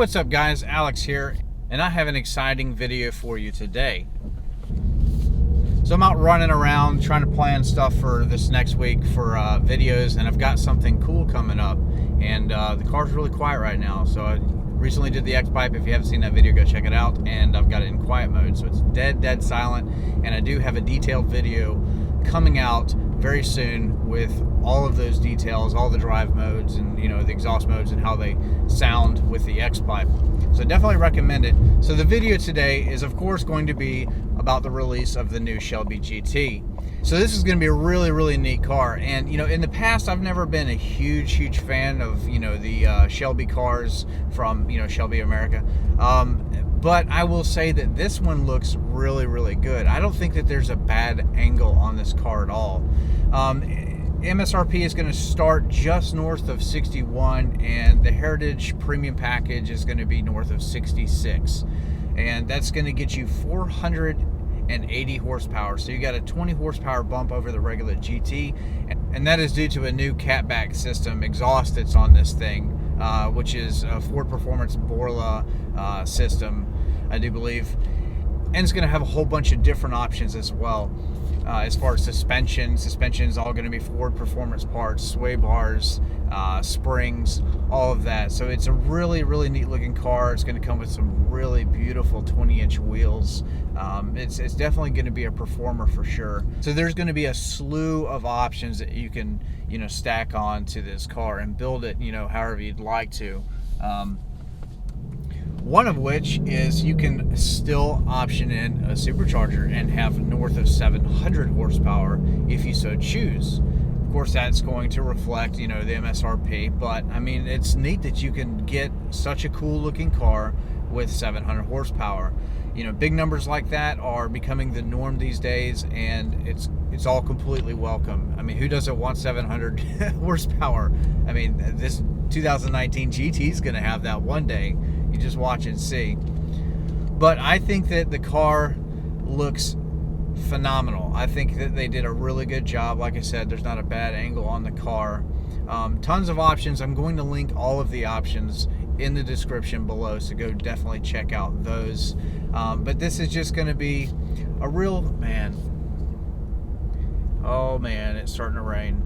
what's up guys, Alex here, and I have an exciting video for you today. So I'm out running around trying to plan stuff for this next week for videos, and I've got something cool coming up, and the car's really quiet right now. So I recently did the X-Pipe. If you haven't seen that video, go check it out, and I've got it in quiet mode, so it's dead silent. And I do have a detailed video coming out very soon with all of those details, all the drive modes, and the exhaust modes and how they sound with the X-Pipe. So definitely recommend it. So the video today is of course going to be about the release of the new Shelby GT. So this is going to be a really neat car, and in the past I've never been a huge fan of the Shelby cars from Shelby America, but I will say that this one looks really good. I don't think that there's a bad angle on this car at all. MSRP is going to start just north of 61, and the Heritage Premium Package is going to be north of 66, and that's going to get you 480 horsepower. So you got a 20 horsepower bump over the regular GT, and that is due to a new catback system exhaust that's on this thing, which is a Ford Performance Borla system, I do believe. And it's going to have a whole bunch of different options as well. As far as suspension is all going to be Ford Performance parts, sway bars, springs, all of that. So it's a really neat looking car. It's going to come with some really beautiful 20-inch wheels. It's definitely going to be a performer for sure. So there's going to be a slew of options that you can stack on to this car and build it however you'd like to. One of which is you can still option in a supercharger and have north of 700 horsepower if you so choose. Of course, that's going to reflect, the MSRP, but I mean, it's neat that you can get such a cool looking car with 700 horsepower. Big numbers like that are becoming the norm these days, and it's all completely welcome. I mean, who doesn't want 700 horsepower? I mean, this 2019 GT is going to have that one day. You just watch and see. But I think that the car looks phenomenal. I think that they did a really good job. Like I said, there's not a bad angle on the car. Tons of options. I'm going to link all of the options in the description below, so go definitely check out those. But this is just going to be a real, man. Oh man, it's starting to rain.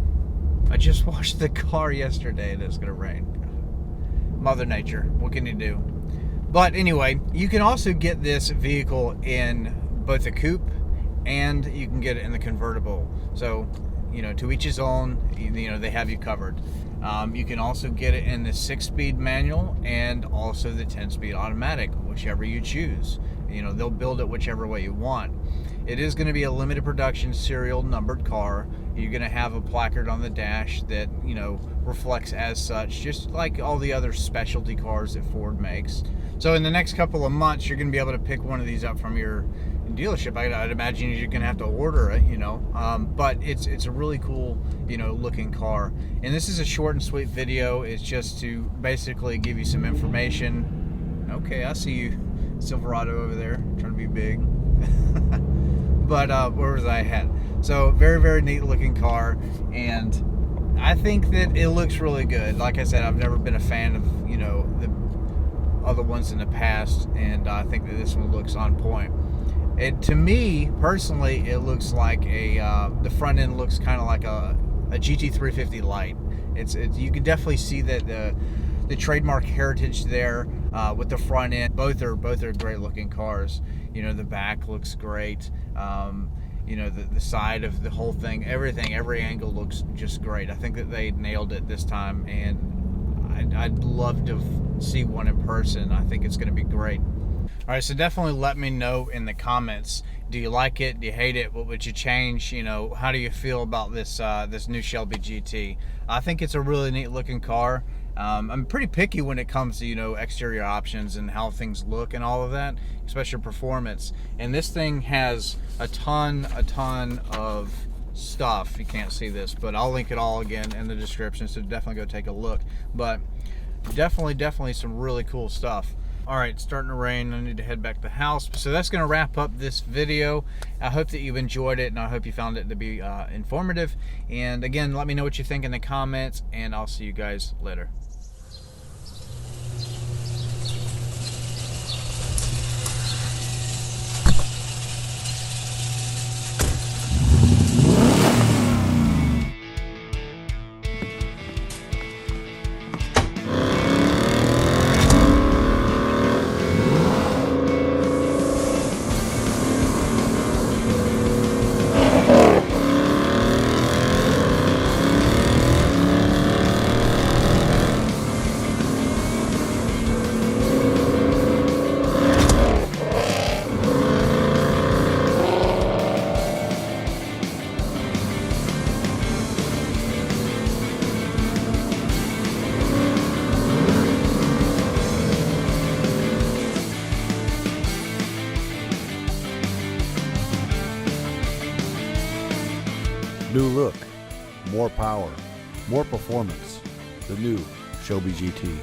I just washed the car yesterday and it's going to rain. Mother Nature, what can you do? But anyway, you can also get this vehicle in both the coupe and you can get it in the convertible. So, to each his own, they have you covered. You can also get it in the 6-speed manual and also the 10-speed automatic, whichever you choose. They'll build it whichever way you want. It is going to be a limited production serial numbered car. You're going to have a placard on the dash that, reflects as such, just like all the other specialty cars that Ford makes. So in the next couple of months, you're going to be able to pick one of these up from your dealership. I'd imagine you're going to have to order it, but it's a really cool, looking car. And this is a short and sweet video. It's just to basically give you some information. Okay, I see you, Silverado over there, trying to be big. But where was I at? So very neat looking car, and I think that it looks really good. Like I said, I've never been a fan of the other ones in the past, and I think that this one looks on point. To me personally, it looks like the front end looks kind of like a GT350 Lite. You can definitely see that the trademark heritage there with the front end. Both are great looking cars. The back looks great. The side of the whole thing, every angle looks just great. I think that they nailed it this time, and I'd love to see one in person. I think it's going to be great. All right, so definitely let me know in the comments. Do you like it? Do you hate it? What would you change? How do you feel about this new Shelby GT? I think it's a really neat looking car. I'm pretty picky when it comes to exterior options and how things look and all of that, especially performance. And this thing has a ton of stuff. You can't see this, but I'll link it all again in the description, so definitely go take a look. But definitely some really cool stuff. All right, it's starting to rain. I need to head back to the house. So that's going to wrap up this video. I hope that you've enjoyed it, and I hope you found it to be informative. And again, let me know what you think in the comments, and I'll see you guys later. new look, more power, more performance. The new Shelby GT.